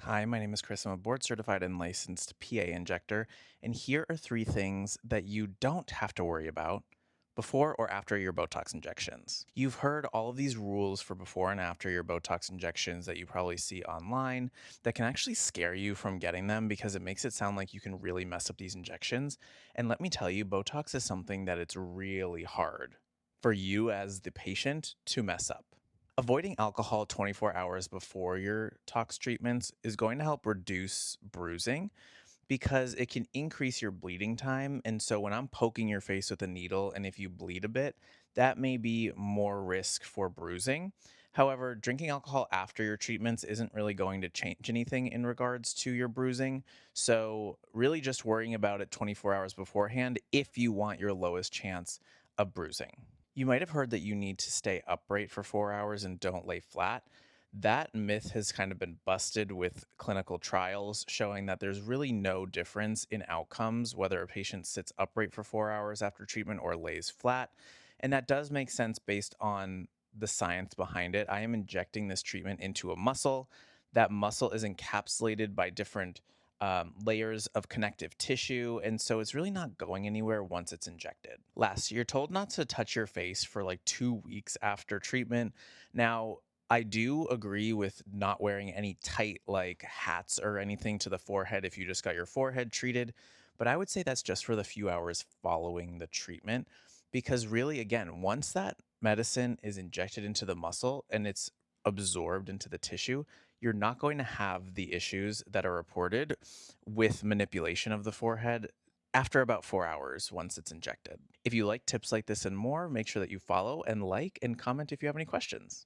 Hi, my name is Chris. I'm a board certified and licensed PA injector, and here are three things that you don't have to worry about before or after your Botox injections. You've heard all of these rules for before and after your Botox injections that you probably see online that can actually scare you from getting them because it makes it sound like you can really mess up these injections. And let me tell you, Botox is something that it's really hard for you as the patient to mess up. Avoiding alcohol 24 hours before your tox treatments is going to help reduce bruising because it can increase your bleeding time. And so when I'm poking your face with a needle, and if you bleed a bit, that may be more risk for bruising. However, drinking alcohol after your treatments isn't really going to change anything in regards to your bruising. So, really, just worrying about it 24 hours beforehand if you want your lowest chance of bruising. You might have heard that you need to stay upright for 4 hours and don't lay flat. That myth has kind of been busted with clinical trials showing that there's really no difference in outcomes whether a patient sits upright for 4 hours after treatment or lays flat. And that does make sense based on the science behind it. I am injecting this treatment into a muscle. That muscle is encapsulated by different layers of connective tissue. And so it's really not going anywhere once it's injected. Last, you're told not to touch your face for like 2 weeks after treatment. Now, I do agree with not wearing any tight like hats or anything to the forehead if you just got your forehead treated. But I would say that's just for the few hours following the treatment. Because really, again, once that medicine is injected into the muscle and it's absorbed into the tissue, you're not going to have the issues that are reported with manipulation of the forehead after about 4 hours once it's injected. If you like tips like this and more, make sure that you follow and like and comment if you have any questions.